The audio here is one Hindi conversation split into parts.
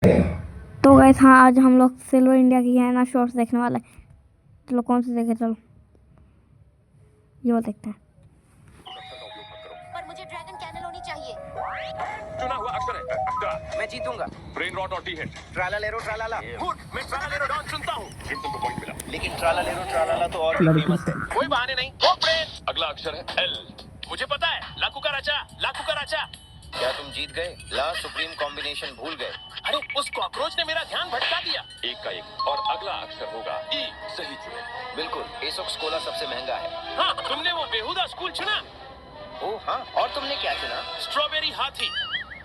तो गाइस हाँ, आज हम लोग सिल्वर इंडिया की है ना शॉर्ट्स देखने वाला है। चलो कौन से देखे, चलो ये वो देखते हैं। पर मुझे ड्रैगन कैनल होनी चाहिए। चुना हुआ अक्षर है अक्षर। मैं जीतूंगा। ब्रेन रॉट और टी हेड। ट्राला लेरो ट्रालाला। मैं ट्राला लेरो डॉन चुनता हूँ। तुमको पॉइंट मिला। लेकिन ट्राला लेरो ट्रालाला तो और भी फेमस है। कोई बहाने नहीं। वो ब्रेन। अगला अक्षर है एल। मुझे पता है, लाकू का राजा, लाकू का राजा। क्या तुम जीत गए? ला सुप्रीम कॉम्बिनेशन भूल गए? अरे उस कॉकरोच ने मेरा ध्यान भटका दिया। एक का एक और अगला अक्षर होगा ई। सही चुने। बिल्कुल, एसोक्स कोला सबसे महंगा है। हाँ, तुमने वो बेहुदा स्कूल चुना। ओ हाँ, और तुमने क्या चुना? स्ट्रॉबेरी हाथी।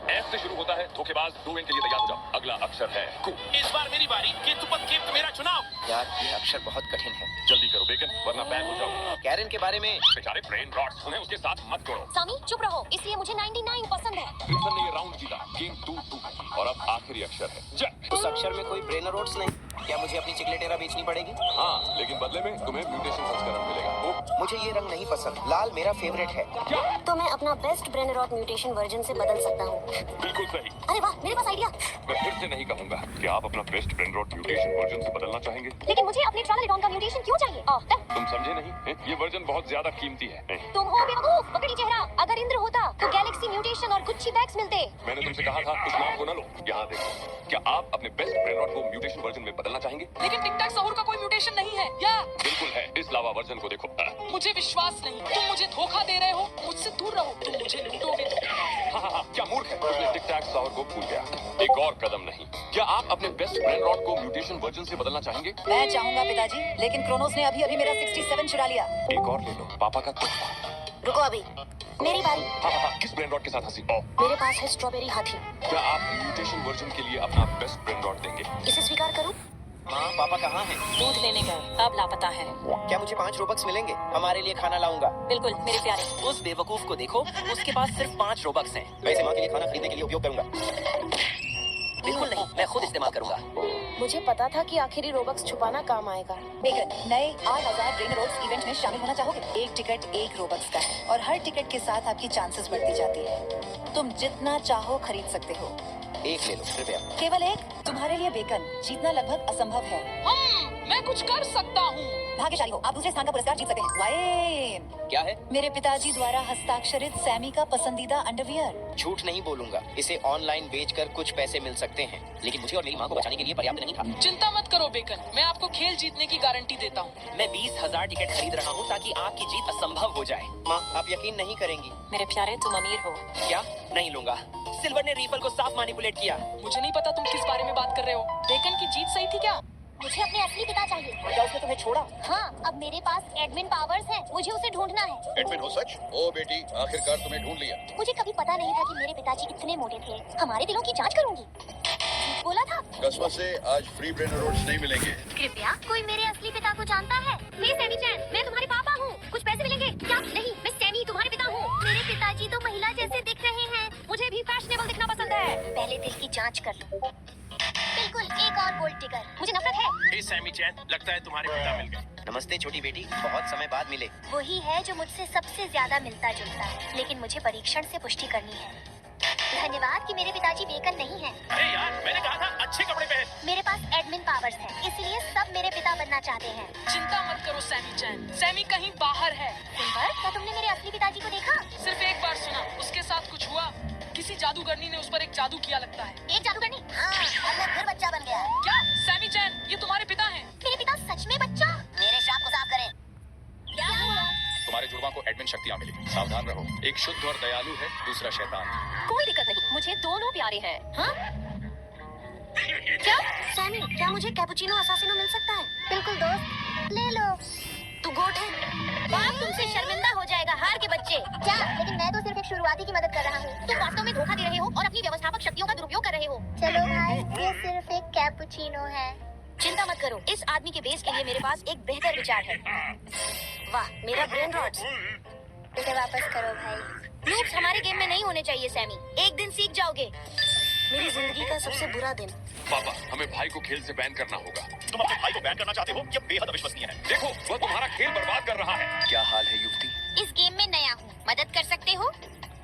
एफ से शुरू होता है। धोखेबाज, डूएन के लिए तैयार हो जाओ। अगला अक्षर है कु। इस बार मेरी बारी। केतुपत केप्ट मेरा चुनाव। यार ये अक्षर बहुत कठिन है। जल्दी करो बेकन, वरना बैन हो जाओ। कैरन के बारे में बेचारे ब्रेन रॉट्स, उन्हें उसके साथ मत जोड़ो। सामी चुप रहो, इसलिए मुझे 99 पसंद है। विल्सन ने ये राउंड जीता। गेम 2-2 और अब आखिरी अक्षर है ज। उस अक्षर में कोई ब्रेनर रोड्स नहीं। क्या मुझे अपनी चिकलेटेरा बेचनी पड़ेगी? हाँ, लेकिन बदले में तुम्हें म्यूटेशन संस्करण मिलेगा। ओ, मुझे ये रंग नहीं पसंद। लाल मेरा फेवरेट है। क्या? तो मैं अपना बेस्ट ब्रेनरॉट म्यूटेशन वर्जन से बदल सकता हूँ। बिल्कुल सही। अरे वाह, मेरे पास आइडिया। मैं फिर से नहीं कहूंगा कि आप अपना best brain rot mutation version से बदलना चाहेंगे। लेकिन मुझे अपने ट्रालालेडॉन का म्यूटेशन क्यों चाहिए? तुम समझे नहीं हैं? ये वर्जन बहुत ज्यादा कीमती है। तुम हो बेवकूफ, पकड़ी चेहरा। अगर इंद्र होता तो गैलेक्सी म्यूटेशन और गुच्ची बैग्स मिलते। मैंने तुमसे कहा था इस नाम को न लो। यहाँ देखो, क्या आप अपने बेस्ट ब्रेन रॉट को म्यूटेशन वर्जन में बदलना चाहेंगे? लेकिन टिक टैक सहूर का कोई म्यूटेशन नहीं है या? बिल्कुल है। इस लावा वर्जन को देखो। मुझे विश्वास नहीं, तुम मुझे धोखा दे रहे हो। मुझसे दूर रहो, तुम मुझे लूटोगे। हाँ, क्या मूर्ख है। उसने टिक टैक सावर को भूल गया। एक और कदम नहीं। क्या आप अपने बेस्ट ब्रेन रॉट को म्यूटेशन वर्जन से बदलना चाहेंगे? मैं चाहूंगा पिताजी, लेकिन क्रोनोस ने अभी मेरा 67 चुरा लिया। एक और ले लो, पापा का तोहफा। रुको अभी, मेरी बारी। हाँ, किस ब्रेन रॉट के साथ हंसी? मेरे पास है स्ट्रॉबेरी हाथी। क्या आप म्यूटेशन वर्जन के लिए अपना बेस्ट ब्रेन रॉट देंगे? इसे स्वीकार करूं? माँ पापा कहाँ हैं? दूध लेने गए, अब लापता है। क्या मुझे 5 रोबक्स मिलेंगे? हमारे लिए खाना लाऊंगा। बिल्कुल मेरे प्यारे। उस बेवकूफ को देखो, उसके पास सिर्फ 5 रोबक्स हैं। मैं इसे माँ के लिए खाना खरीदने के लिए उपयोग करूंगा। बिल्कुल नहीं, मैं खुद इस्तेमाल करूंगा। मुझे पता था कि आखिरी रोबक्स छुपाना काम आएगा। बेकन, नए 8000 ब्रेनरॉट्स इवेंट में शामिल होना चाहोगे? एक टिकट 1 रोबक्स का है और हर टिकट के साथ आपकी चांसेस बढ़ती जाती है। तुम जितना चाहो खरीद सकते हो। एक ले लो कृपया। केवल एक? तुम्हारे लिए बेकन जीतना लगभग असंभव है। मैं कुछ कर सकता हूँ। भाग्यशाली हो, आप दूसरे स्थान का पुरस्कार जीत सकते हैं। वाइन। क्या है? मेरे पिताजी द्वारा हस्ताक्षरित सैमी का पसंदीदा अंडरवियर। झूठ नहीं बोलूंगा। इसे ऑनलाइन बेचकर कुछ पैसे मिल सकते हैं, लेकिन मुझे और मेरी माँ को बचाने के लिए पर्याप्त नहीं था। चिंता मत करो बेकन, मैं आपको खेल जीतने की गारंटी देता हूँ। मैं 20,000 टिकट खरीद रहा हूँ ताकि आपकी जीत असंभव हो जाए। माँ, आप यकीन नहीं करेंगी। मेरे प्यारे, तुम अमीर हो। क्या? नहीं लूंगा। सिल्वर ने रीफल को साफ मैनिपुलेट किया। मुझे नहीं पता तुम किस बारे में बात कर रहे हो। बेकन की जीत सही थी क्या? मुझे अपने असली पिता चाहिए। क्या उसने तुम्हें छोड़ा? हाँ, अब मेरे पास एडमिन पावर्स हैं। मुझे उसे ढूंढना है। एडमिन हो सच? ओ बेटी, आखिरकार तुम्हें ढूंढ लिया। मुझे कभी पता नहीं था कि मेरे पिताजी इतने मोटे थे। हमारे दिलों की जांच करूंगी। झूठ बोला था। कस्बा से आज फ्री ब्रेन रोड्स नहीं मिलेंगे। कृपया, कोई मेरे असली पिता को जानता है? हे सैमी चैन, मैं तुम्हारे पापा हूँ। कुछ पैसे मिलेंगे क्या? नहीं, मैं सैमी तुम्हारे पिता हूँ। मेरे पिताजी तो महिला जैसे दिख रहे हैं। मुझे भी फैशनेबल दिखना पसंद है। पहले दिल की जाँच कर लो। बिल्कुल, एक और गोल्ड टिकर। मुझे नफरत है। हे सैमी चैन, लगता है तुम्हारे पिता मिल गए। नमस्ते छोटी बेटी, बहुत समय बाद मिले। वही है जो मुझसे सबसे ज्यादा मिलता जुलता है, लेकिन मुझे परीक्षण से पुष्टि करनी है। धन्यवाद कि मेरे पिताजी बेकन नहीं हैं। अरे यार, मैंने कहा था अच्छे कपड़े पहन। मेरे पास एडमिन पावर्स हैं, इसलिए सब मेरे पिता बनना चाहते हैं। चिंता मत करो सैमी चैन, सैमी कहीं बाहर है। सिल्वर, क्या तुमने मेरे असली पिताजी को देखा? सिर्फ एक बार सुना, उसके साथ कुछ हुआ। किसी जादूगरनी ने उस पर एक जादू किया लगता है। एक जादूगरनी? हाँ, अब मैं फिर बच्चा बन गया। क्या सैमी चैन, ये तुम्हारे पिता हैं? मेरे पिता सच में बच्चा? मेरे श्राप को साफ करें। क्या हुआ? तुम्हारे जुड़वा को एडमिन शक्तियाँ मिली। सावधान रहो, एक शुद्ध और दयालु है, दूसरा शैतान। कोई दिक्कत नहीं, मुझे दोनों प्यारे हैं। हाँ? क्या? सैमी, क्या मुझे कैपुचिनो असासिनो मिल सकता है? बिल्कुल दोस्त, ले लो। तू गोट है? बाप तुमसे शर्मिंदा हो जाएगा, हार के बच्चे। क्या? लेकिन मैं तो सिर्फ एक शुरुआती की मदद कर रहा हूँ। तुम वास्तव में धोखा दे रहे हो और अपनी व्यवस्थापक शक्तियों का दुरुपयोग कर रहे हो। चलो भाई, ये सिर्फ एक कैपुचिनो है। चिंता मत करो, इस आदमी के बेस के लिए मेरे पास एक बेहतर विचार है। वाह, मेरा ब्रेन रॉट्स। इसे वापस करो भाई। नूब्स हमारे गेम में नहीं होने चाहिए सैमी, एक दिन सीख जाओगे। मेरी जिंदगी का सबसे बुरा दिन। पापा, हमें भाई को खेल से बैन करना होगा। तुम अपने भाई को बैन करना चाहते हो? ये बेहद अविश्वसनीय है। देखो, वह तुम्हारा खेल बर्बाद कर रहा है। क्या हाल है युवती? इस गेम में नया हूँ, मदद कर सकते हो?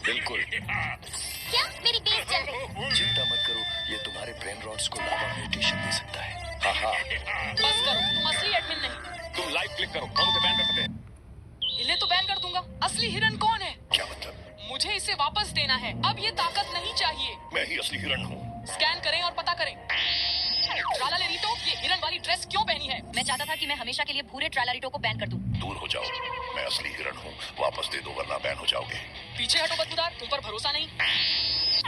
बिल्कुल। क्या मेरी बेस चल रही है? चिंता मत करो, ये तुम्हारे ब्रेन रॉट्स करो, हम उसे बैन कर सकते हैं। इन्हें तो बैन कर दूंगा। असली हिरन कौन है? क्या मतलब? मुझे इसे वापस देना है। अब ये ताकत नहीं चाहिए। मैं ही असली हिरण हूँ। स्कैन करें और पता करें। ट्रालालेरिटो, ये हिरन वाली ड्रेस क्यों पहनी है? मैं चाहता था कि मैं हमेशा के लिए भूरे ट्रालारिटो को बैन कर दूं। दूर हो जाओ, मैं असली हिरण हूँ। वापस दे दो वरना बैन हो जाओगे। पीछे हटो बदबूदार, तुम पर भरोसा नहीं।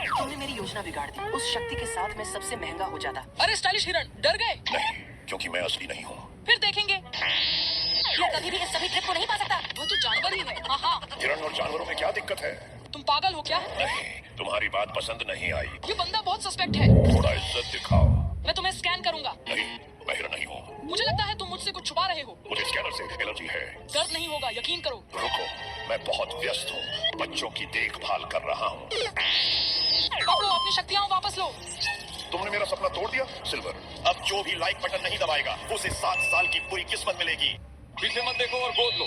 तुमने मेरी योजना बिगाड़ दी। उस शक्ति के साथ मैं सबसे महंगा हो जाता। अरे स्टाइलिश हिरन, डर गए? नहीं, क्योंकि मैं असली नहीं हूँ। फिर देखेंगे। यह कभी भी इस सभी ट्रिप को नहीं पा सकता। वो तो जानवर ही है। हाँ, हिरण और जानवरों में क्या दिक्कत है? तुम पागल हो क्या? नहीं, तुम्हारी बात पसंद नहीं आई। ये बंदा बहुत सस्पेक्ट है। थोड़ा इज्जत दिखाओ। मैं तुम्हें स्कैन करूंगा। नहीं, मैं हिरण नहीं हूँ। मुझे लगता है तुम मुझसे कुछ छुपा रहे हो। मुझे स्कैनर से एलर्जी है। दर्द नहीं होगा, यकीन करो। रुको, मैं बहुत व्यस्त हूँ। बच्चों की देखभाल कर रहा हूँ। पकड़ो, अपनी शक्तियाँ वापस लो। तुमने मेरा सपना तोड़ दिया सिल्वर। अब जो भी लाइक बटन नहीं दबाएगा उसे 7 साल की पूरी किस्मत मिलेगी। पीछे मत देखो और गोद लो।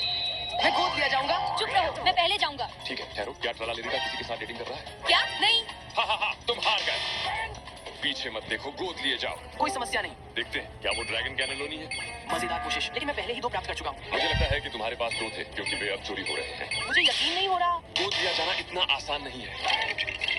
मैं गोद लिया जाऊंगा। चुप रहो, मैं पहले जाऊंगा। ठीक है, ठहरो। क्या ट्रालालेरिटा किसी के साथ डेटिंग कर रहा है? क्या? नहीं। हाँ, तुम हार गए। पीछे मत देखो, गोद लिए जाओ। कोई समस्या नहीं। देखते हैं क्या वो ड्रैगन कैनेलोनी है। मजेदार कोशिश, लेकिन मैं पहले ही 2 प्राप्त कर चुका हूँ। मुझे लगता है कि तुम्हारे पास 2 थे, क्योंकि वे अब चोरी हो रहे हैं। मुझे यकीन नहीं हो रहा। गोद लिया जाना इतना आसान नहीं है।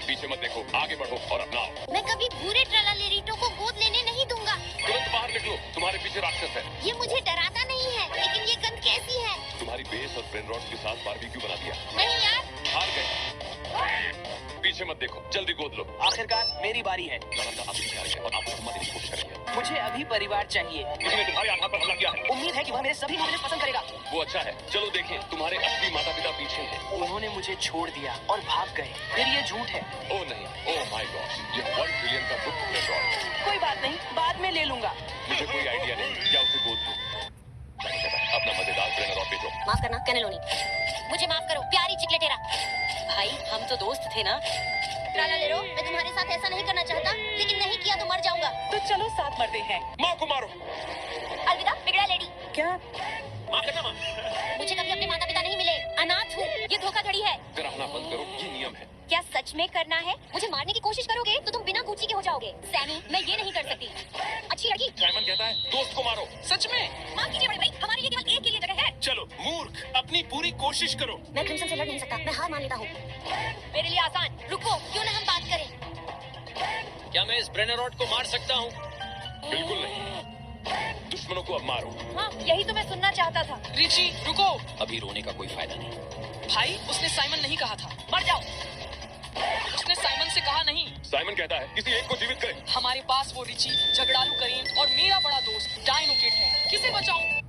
पीछे मत देखो, आगे बढ़ो और अपनाओ। मैं कभी भूरे ट्रालालेरिटो को गोद लेने नहीं दूंगा। तुरंत बाहर निकलो, तुम्हारे पीछे राक्षस है। ये मुझे डराता नहीं है, लेकिन ये गंध कैसी है? तुम्हारी बेस और ब्रेन रॉड के साथ बारबेक्यू बना दिया। नहीं यार। हार गए। पीछे मत देखो, जल्दी गोद लो। आखिरकार मेरी बारी है। लड़का आपसे प्यार है और आपको सम्मान देने की कोशिश करेंगे। मुझे अभी परिवार चाहिए। उसने तुम्हारे आधार पर हमला किया है। उम्मीद है कि वह मेरे सभी नूडल्स पसंद करेगा। वो अच्छा है। चलो देखें, तुम्हारे असली माता पिता पीछे हैं। उन्होंने मुझे छोड़ दिया और भाग गए। फिर ये झूठ है। ओह नहीं, ओह माय गॉड, यह 1 ट्रिलियन का बुक रिकॉर्ड। कोई बात नहीं, बाद में ले लूंगा। मुझे कोई आइडिया नहीं, क्या उसे गोद लूं? अपना मजेदार ब्रेन रॉड भेजो। माफ करना कैनेलोनी। मुझे माफ करो प्यारी चिकलेटेरा। भाई हम तो दोस्त थे ना। ट्रालालेरो, मैं तुम्हारे साथ ऐसा नहीं करना चाहता, लेकिन नहीं किया तो मर जाऊंगा। तो चलो साथ मरते हैं। माँ को मारो। अलविदा बिगड़ा लेडी। क्या? माँ करना माँ। मुझे कभी अपने माता पिता नहीं मिले, अनाथ हूँ। ये धोखाधड़ी है। डरावना बंद करो, ये नियम है। क्या सच में करना है? मुझे मारने की कोशिश करोगे तो तुम बिना गुच्ची के हो जाओगे। सैमी, मैं ये नहीं कर सकती। अच्छी लड़की। साइमन कहता है दोस्त को मारो। सच में? माफ कीजिए बड़े भाई, हमारे लिए केवल एक के लिए जगह है। चलो मूर्ख, अपनी पूरी कोशिश करो। मैं क्रिम्सन से लड़ नहीं सकता, मैं हार मान लेता हूँ। मेरे लिए आसान। रुको, क्यों ना हम बात करें? क्या मैं इस ब्रेन रॉड को मार सकता हूँ? बिल्कुल नहीं। दुश्मनों को अब मारो। हाँ, यही तो मैं सुनना चाहता था। रिची, रुको। अभी रोने का कोई फायदा नहीं। भाई, उसने साइमन नहीं कहा था। मर जाओ। उसने साइमन से कहा नहीं। साइमन कहता है किसी एक को जीवित करें। हमारे पास वो रिची, झगड़ालू करीम और मेरा बड़ा दोस्त डायनो किड है। किसे बचाऊं?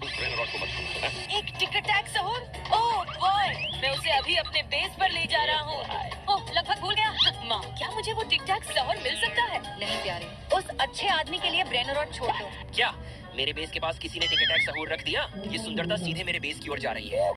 उस ब्रेन रॉड को मत छूओ। एक टिक टैक सहूर। ओह बॉय, मैं उसे अभी अपने बेस पर ले जा रहा हूँ। ओह, लगभग भूल गया। माँ, क्या मुझे वो टिक टैक सहूर मिल सकता है? नहीं प्यारे, उस अच्छे आदमी के लिए ब्रेन रॉड छोड़ दो। क्या मेरे बेस के पास किसी ने टिक टैक सहूर रख दिया? ये सुंदरता सीधे मेरे बेस की ओर जा रही है।